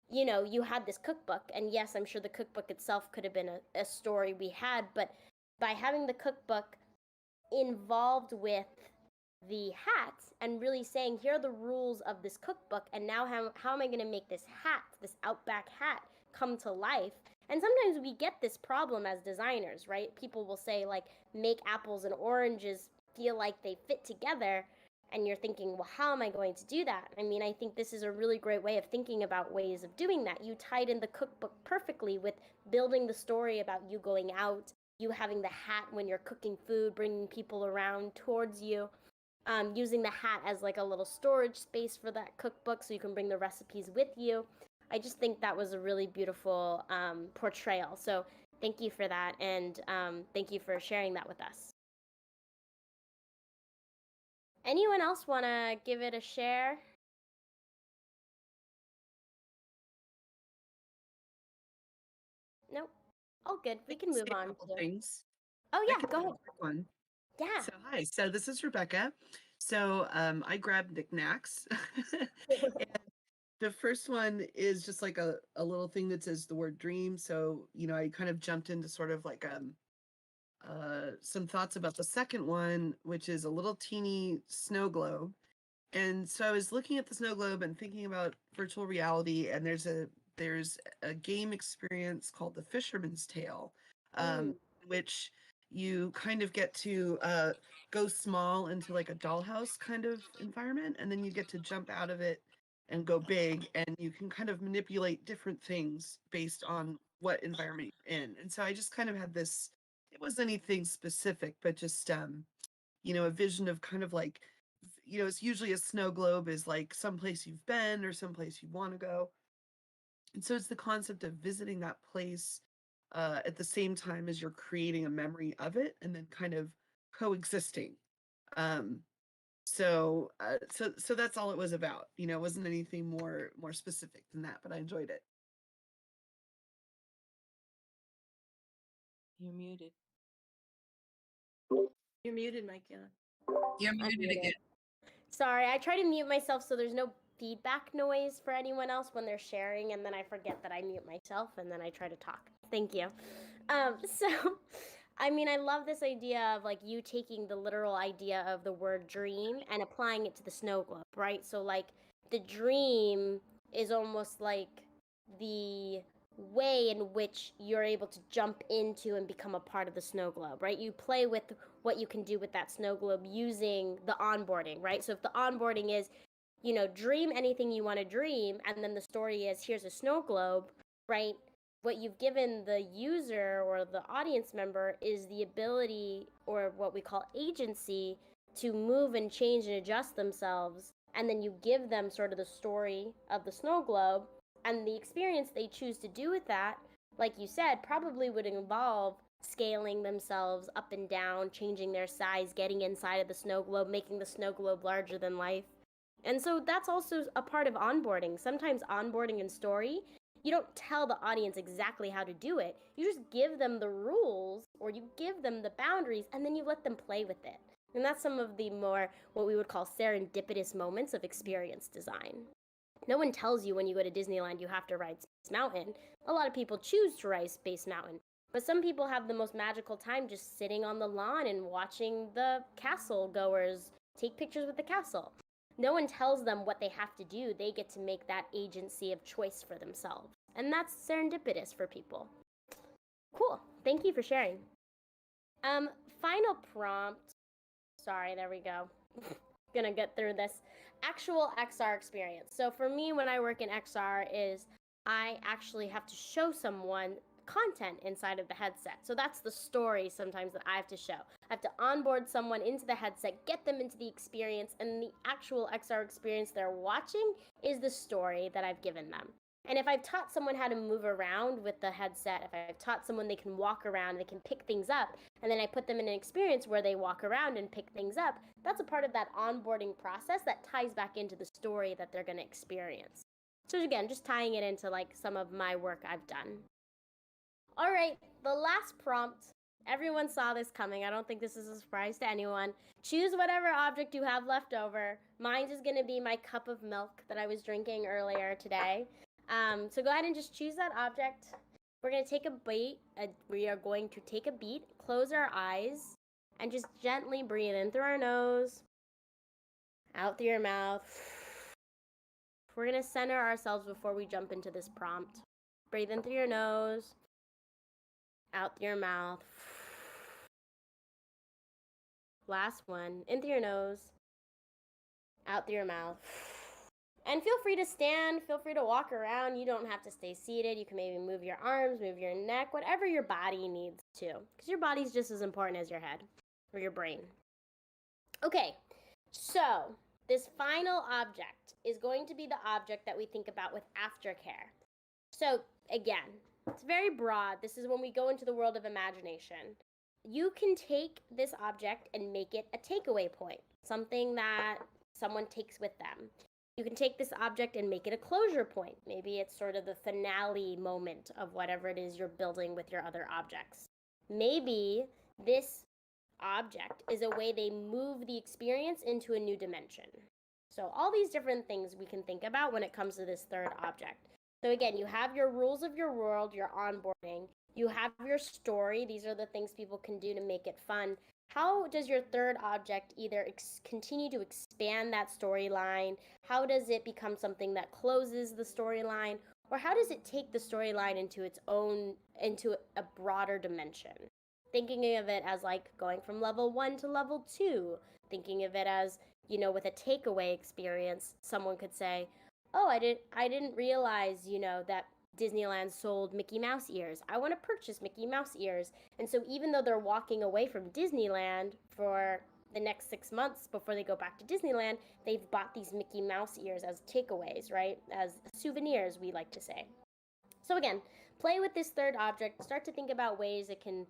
you had this cookbook, and yes, I'm sure the cookbook itself could have been a story we had, but by having the cookbook involved with the hat and really saying, here are the rules of this cookbook, and now how am I going to make this hat, this Outback hat, come to life? And sometimes we get this problem as designers, right? People will say, like, make apples and oranges feel like they fit together, and you're thinking, well, how am I going to do that? I mean, I think this is a really great way of thinking about ways of doing that. You tied in the cookbook perfectly with building the story about you going out, you having the hat when you're cooking food, bringing people around towards you, using the hat as like a little storage space for that cookbook so you can bring the recipes with you. I just think that was a really beautiful portrayal. So thank you for that, and thank you for sharing that with us. Anyone else want to give it a share? Nope. All good. We can move Say a on. couple things. Oh I yeah, can go do a ahead. quick one. Yeah. So hi, so this is Rebecca. So I grabbed knickknacks. And the first one is just like a little thing that says the word dream. So, I kind of jumped into sort of like some thoughts about the second one, which is a little teeny snow globe. And so I was looking at the snow globe and thinking about virtual reality, and there's a game experience called The Fisherman's Tale, which you kind of get to go small into like a dollhouse kind of environment, and then you get to jump out of it and go big, and you can kind of manipulate different things based on what environment you're in. And so I just kind of had this, it wasn't anything specific, but just a vision of kind of like, it's usually a snow globe is like someplace you've been or someplace you want to go. And so it's the concept of visiting that place at the same time as you're creating a memory of it, and then kind of coexisting. Um, so that's all it was about. It wasn't anything more specific than that, but I enjoyed it. You're muted. You're muted, Michaela. You're muted again. Sorry, I try to mute myself so there's no feedback noise for anyone else when they're sharing, and then I forget that I mute myself, and then I try to talk. Thank you. So, I mean, I love this idea of like you taking the literal idea of the word dream and applying it to the snow globe, right? So like the dream is almost like the way in which you're able to jump into and become a part of the snow globe, right? You play with what you can do with that snow globe using the onboarding, right? So if the onboarding is, dream anything you want to dream, and then the story is here's a snow globe, right? What you've given the user or the audience member is the ability, or what we call agency, to move and change and adjust themselves, and then you give them sort of the story of the snow globe, and the experience they choose to do with that, like you said, probably would involve scaling themselves up and down, changing their size, getting inside of the snow globe, making the snow globe larger than life. And so that's also a part of onboarding. Sometimes onboarding and story, you don't tell the audience exactly how to do it. You just give them the rules, or you give them the boundaries, and then you let them play with it. And that's some of the more what we would call serendipitous moments of experience design. No one tells you when you go to Disneyland you have to ride Space Mountain. A lot of people choose to ride Space Mountain, but some people have the most magical time just sitting on the lawn and watching the castle goers take pictures with the castle. No one tells them what they have to do. They get to make that agency of choice for themselves. And that's serendipitous for people. Cool. Thank you for sharing. Final prompt. Sorry, there we go. Gonna get through this. Actual XR experience. So for me, when I work in XR, is I actually have to show someone content inside of the headset. So that's the story sometimes that I have to show. I have to onboard someone into the headset, get them into the experience, and the actual XR experience they're watching is the story that I've given them. And if I've taught someone how to move around with the headset, if I've taught someone they can walk around, they can pick things up, and then I put them in an experience where they walk around and pick things up, that's a part of that onboarding process that ties back into the story that they're going to experience. So again, just tying it into like some of my work I've done. All right, the last prompt. Everyone saw this coming. I don't think this is a surprise to anyone. Choose whatever object you have left over. Mine is going to be my cup of milk that I was drinking earlier today. So go ahead and just choose that object. We're going to take a beat. We are going to take a beat, close our eyes, and just gently breathe in through our nose, out through your mouth. We're going to center ourselves before we jump into this prompt. Breathe in through your nose, out through your mouth. Last one, in through your nose, out through your mouth. And feel free to stand, feel free to walk around. You don't have to stay seated. You can maybe move your arms, move your neck, whatever your body needs to. Because your body's just as important as your head or your brain. Okay, so this final object is going to be the object that we think about with aftercare. So again, it's very broad. This is when we go into the world of imagination. You can take this object and make it a takeaway point, something that someone takes with them. You can take this object and make it a closure point. Maybe it's sort of the finale moment of whatever it is you're building with your other objects. Maybe this object is a way they move the experience into a new dimension. So all these different things we can think about when it comes to this third object. So again, you have your rules of your world, your onboarding. You have your story. These are the things people can do to make it fun. How does your third object either continue to expand that storyline? How does it become something that closes the storyline? Or how does it take the storyline into a broader dimension? thinking of it as like going from level 1 to level 2, thinking of it as, you know, with a takeaway experience, someone could say, oh, I didn't realize, you know, that Disneyland sold Mickey Mouse ears. I want to purchase Mickey Mouse ears. And so even though they're walking away from Disneyland for the next 6 months before they go back to Disneyland, they've bought these Mickey Mouse ears as takeaways, right? As souvenirs, we like to say. So again, play with this third object, start to think about ways it can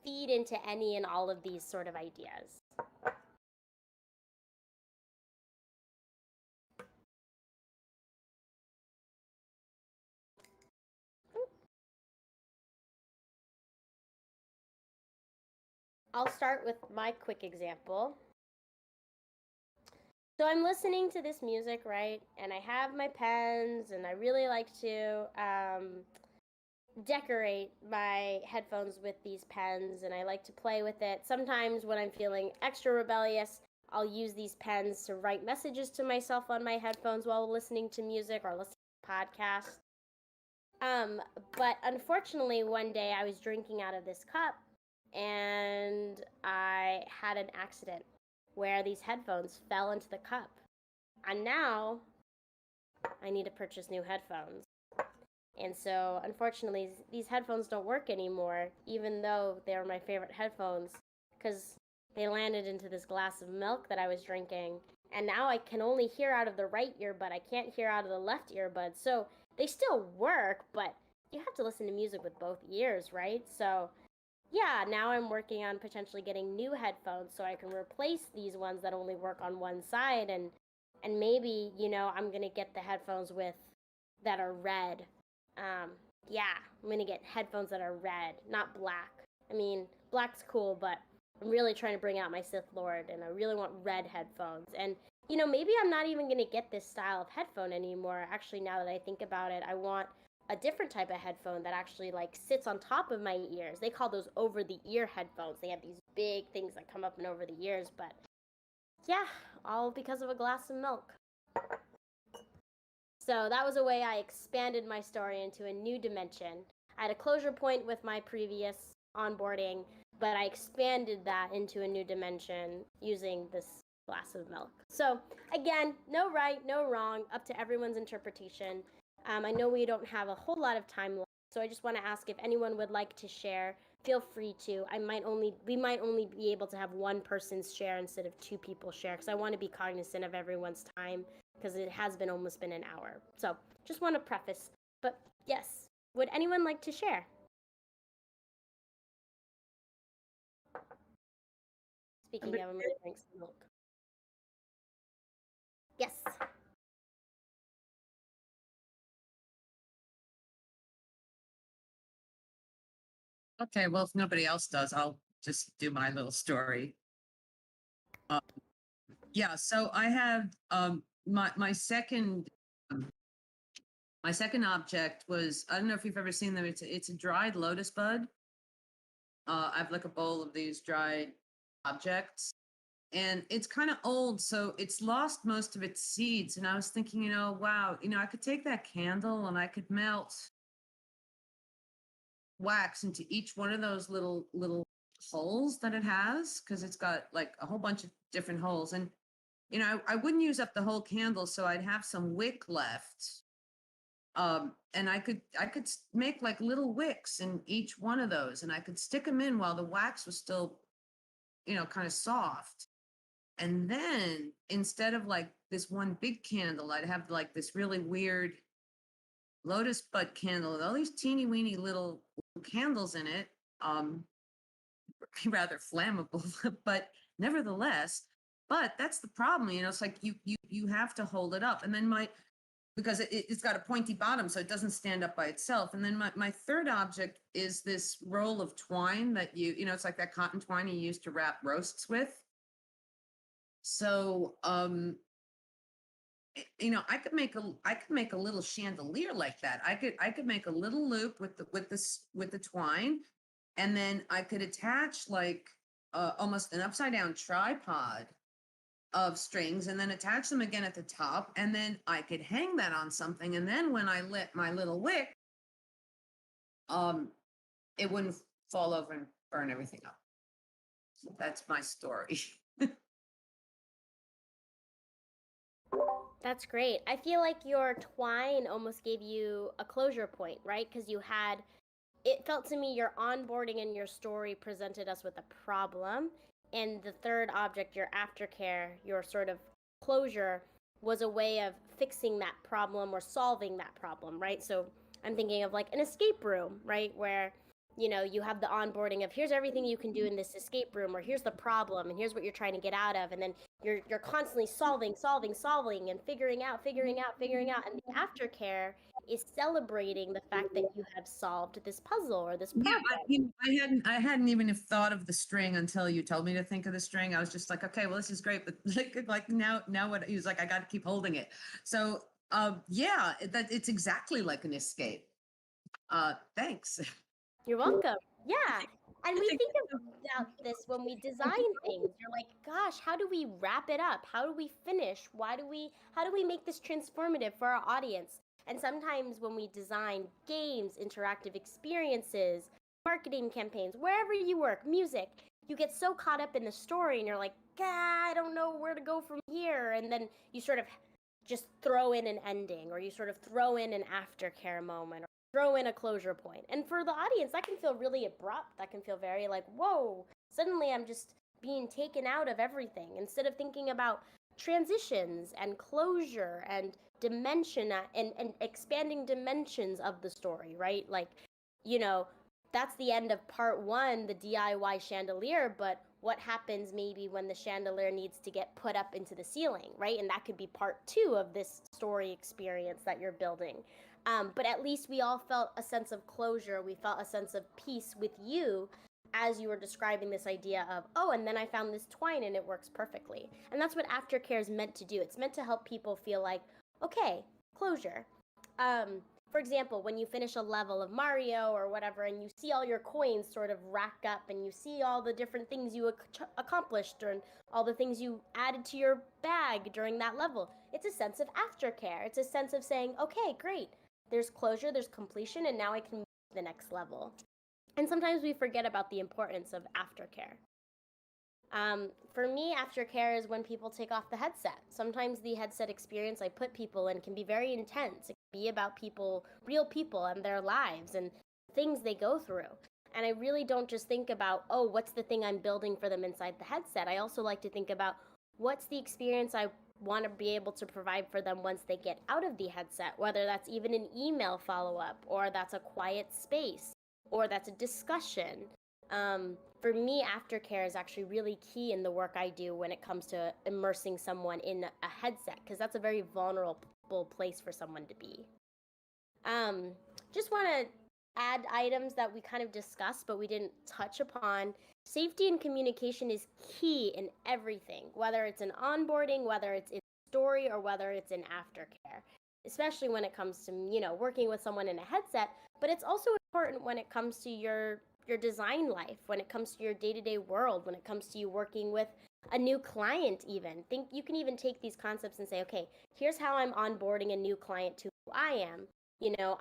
feed into any and all of these sort of ideas. I'll start with my quick example. So I'm listening to this music, right? And I have my pens, and I really like to decorate my headphones with these pens, and I like to play with it. Sometimes when I'm feeling extra rebellious, I'll use these pens to write messages to myself on my headphones while listening to music or listening to podcasts. But unfortunately, one day I was drinking out of this cup and I had an accident where these headphones fell into the cup. And now I need to purchase new headphones. And so, unfortunately, these headphones don't work anymore, even though they were my favorite headphones, because they landed into this glass of milk that I was drinking. And now I can only hear out of the right earbud. I can't hear out of the left earbud. So they still work, but you have to listen to music with both ears, right? So yeah, now I'm working on potentially getting new headphones so I can replace these ones that only work on one side, and maybe, you know, I'm gonna get the headphones with that are red. Yeah, I'm gonna get headphones that are red, not black. I mean, black's cool, but I'm really trying to bring out my Sith Lord, and I really want red headphones. And, you know, maybe I'm not even gonna get this style of headphone anymore. Actually, now that I think about it, I want a different type of headphone that actually like sits on top of my ears. They call those over the ear headphones. They have these big things that come up and over the ears, but yeah, all because of a glass of milk. So that was a way I expanded my story into a new dimension. I had a closure point with my previous onboarding, but I expanded that into a new dimension using this glass of milk. So again, no right, no wrong, up to everyone's interpretation. I know we don't have a whole lot of time left, so I just want to ask if anyone would like to share. Feel free to. We might only be able to have one person's share instead of two people share, because I want to be cognizant of everyone's time, because it has been almost been an hour. So just want to preface. But yes, would anyone like to share? Speaking of, I'm going to drink some milk. Yes. Okay, well, if nobody else does, I'll just do my little story. Yeah, so I have my second object was, I don't know if you've ever seen them. It's a dried lotus bud. I have like a bowl of these dried objects, and it's kind of old, so it's lost most of its seeds. And I was thinking, you know, wow, you know, I could take that candle and I could melt wax into each one of those little holes that it has, because it's got like a whole bunch of different holes. And you know, I wouldn't use up the whole candle, so I'd have some wick left. And I could make like little wicks in each one of those, and I could stick them in while the wax was still, you know, kind of soft. And then instead of like this one big candle, I'd have like this really weird lotus bud candle with all these teeny weeny little candles in it. Rather flammable, but nevertheless, but that's the problem, you know, it's like you have to hold it up. And then because it's got a pointy bottom, so it doesn't stand up by itself. And then my third object is this roll of twine that you know, it's like that cotton twine you use to wrap roasts with. So, you know, I could make a little chandelier like that. I could make a little loop with the twine, and then I could attach like almost an upside down tripod of strings, and then attach them again at the top, and then I could hang that on something. And then when I lit my little wick, it wouldn't fall over and burn everything up. So that's my story. That's great. I feel like your twine almost gave you a closure point, right? Because it felt to me your onboarding and your story presented us with a problem. And the third object, your aftercare, your sort of closure, was a way of fixing that problem or solving that problem, right? So I'm thinking of like an escape room, right? Where, you have the onboarding of here's everything you can do in this escape room, or here's the problem, and here's what you're trying to get out of. And then you're constantly solving, and figuring out. And the aftercare is celebrating the fact that you have solved this puzzle or this Yeah, problem. I hadn't even thought of the string until you told me to think of the string. I was just like, okay, well, this is great, but like now what he was like, I got to keep holding it. So yeah, that it's exactly like an escape. Thanks. You're welcome. Yeah. And we think about this when we design things. You're like, gosh, how do we wrap it up? How do we finish? How do we make this transformative for our audience? And sometimes when we design games, interactive experiences, marketing campaigns, wherever you work, music, you get so caught up in the story and you're like, I don't know where to go from here. And then you sort of just throw in an ending, or you sort of throw in an aftercare moment, throw in a closure point. And for the audience, that can feel really abrupt. That can feel very like, whoa, suddenly I'm just being taken out of everything. Instead of thinking about transitions and closure and dimension and expanding dimensions of the story, right? Like, that's the end of part one, the DIY chandelier, but what happens maybe when the chandelier needs to get put up into the ceiling, right? And that could be part two of this story experience that you're building. But at least we all felt a sense of closure. We felt a sense of peace with you as you were describing this idea of, oh, and then I found this twine and it works perfectly. And that's what aftercare is meant to do. It's meant to help people feel like, okay, closure. For example, when you finish a level of Mario or whatever, and you see all your coins sort of rack up, and you see all the different things you accomplished and all the things you added to your bag during that level, it's a sense of aftercare. It's a sense of saying, okay, great, there's closure, there's completion, and now I can move to the next level. And sometimes we forget about the importance of aftercare. For me, aftercare is when people take off the headset. Sometimes the headset experience I put people in can be very intense. It can be about people, real people, and their lives and things they go through. And I really don't just think about, oh, what's the thing I'm building for them inside the headset. I also like to think about what's the experience I want to be able to provide for them once they get out of the headset, whether that's even an email follow-up, or that's a quiet space, or that's a discussion. For me, aftercare is actually really key in the work I do when it comes to immersing someone in a headset, because that's a very vulnerable place for someone to be. Just want to add items that we kind of discussed, but we didn't touch upon. Safety and communication is key in everything, whether it's in onboarding, whether it's in story, or whether it's in aftercare, especially when it comes to, working with someone in a headset. But it's also important when it comes to your design life, when it comes to your day-to-day world, when it comes to you working with a new client even. You can even take these concepts and say, okay, here's how I'm onboarding a new client to who I am.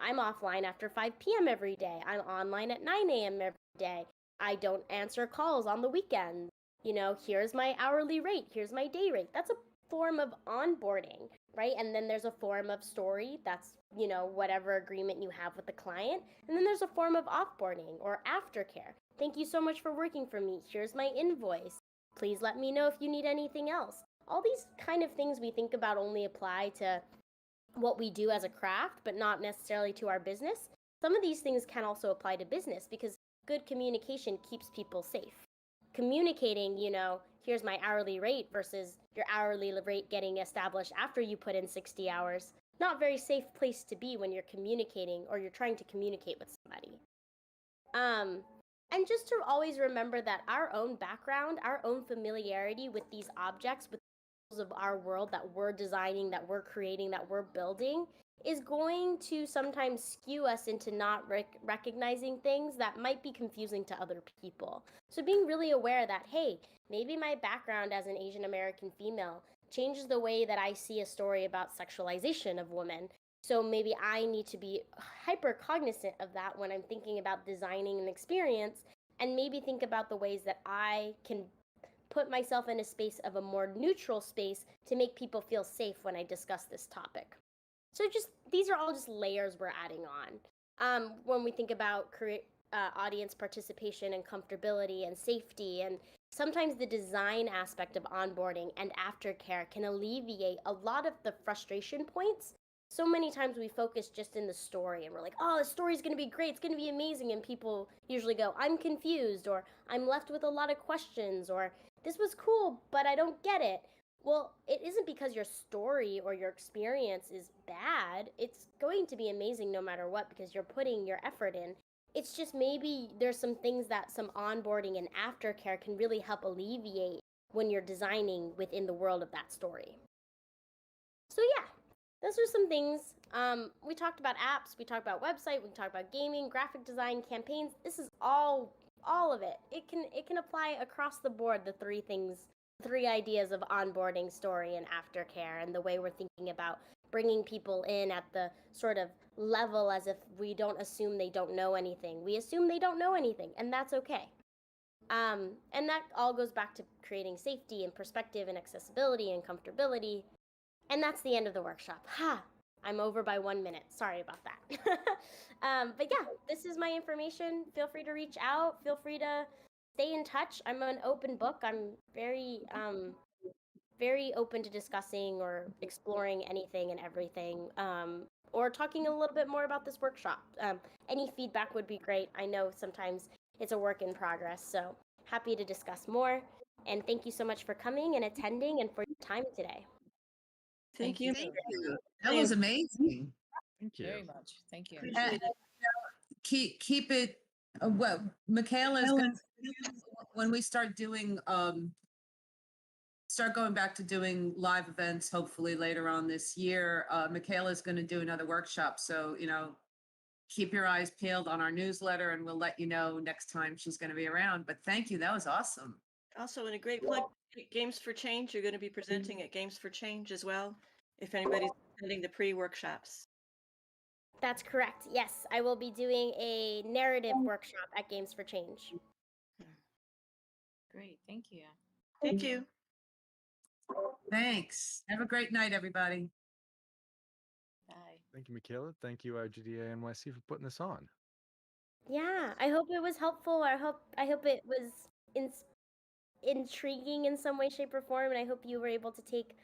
I'm offline after 5 p.m. every day. I'm online at 9 a.m. every day. I don't answer calls on the weekends. Here's my hourly rate. Here's my day rate. That's a form of onboarding, right? And then there's a form of story. That's, whatever agreement you have with the client. And then there's a form of offboarding or aftercare. Thank you so much for working for me. Here's my invoice. Please let me know if you need anything else. All these kind of things we think about only apply to what we do as a craft, but not necessarily to our business. Some of these things can also apply to business, because good communication keeps people safe. Communicating, here's my hourly rate versus your hourly rate getting established after you put in 60 hours. Not a very safe place to be when you're communicating or you're trying to communicate with somebody. And just to always remember that our own background, our own familiarity with these objects, with of our world that we're designing, that we're creating, that we're building, is going to sometimes skew us into not recognizing things that might be confusing to other people. So being really aware that, hey, maybe my background as an Asian American female changes the way that I see a story about sexualization of women. So maybe I need to be hyper cognizant of that when I'm thinking about designing an experience and maybe think about the ways that I can put myself in a space of a more neutral space to make people feel safe when I discuss this topic. So just these are all just layers we're adding on. When we think about audience participation and comfortability and safety, and sometimes the design aspect of onboarding and aftercare can alleviate a lot of the frustration points. So many times we focus just in the story and we're like, oh, the story's going to be great, it's going to be amazing. And people usually go, I'm confused, or I'm left with a lot of questions, or this was cool, but I don't get it. Well, it isn't because your story or your experience is bad. It's going to be amazing no matter what because you're putting your effort in. It's just maybe there's some things that some onboarding and aftercare can really help alleviate when you're designing within the world of that story. So yeah, those are some things. We talked about apps, we talked about website, we talked about gaming, graphic design, campaigns. This is all of it. It can apply across the board, the three ideas of onboarding, story, and aftercare, and the way we're thinking about bringing people in at the sort of level as if we don't assume they don't know anything. We assume they don't know anything, and that's okay. And that all goes back to creating safety and perspective and accessibility and comfortability. And that's the end of the workshop. Ha! I'm over by 1 minute. Sorry about that. But yeah, this is my information. Feel free to reach out. Feel free to stay in touch. I'm an open book. I'm very open to discussing or exploring anything and everything, or talking a little bit more about this workshop. Any feedback would be great. I know sometimes it's a work in progress, so happy to discuss more. And thank you so much for coming and attending and for your time today. Thank you. Thank you. That was amazing. Thank you. Very much. Thank you. Appreciate it. Keep it. Well, Michaela is going to, when we start doing, start going back to doing live events, hopefully later on this year, Michaela is going to do another workshop. So, keep your eyes peeled on our newsletter and we'll let you know next time she's going to be around. But thank you. That was awesome. Also, in a great plug, Games for Change, you're going to be presenting at Games for Change as well, if anybody's attending the pre-workshops. That's correct. Yes, I will be doing a narrative workshop at Games for Change. Great. Thank you. Thank you. Thanks. Have a great night, everybody. Bye. Thank you, Michaela. Thank you, IGDA NYC, for putting this on. Yeah, I hope it was helpful. I hope it was intriguing in some way, shape, or form, and I hope you were able to take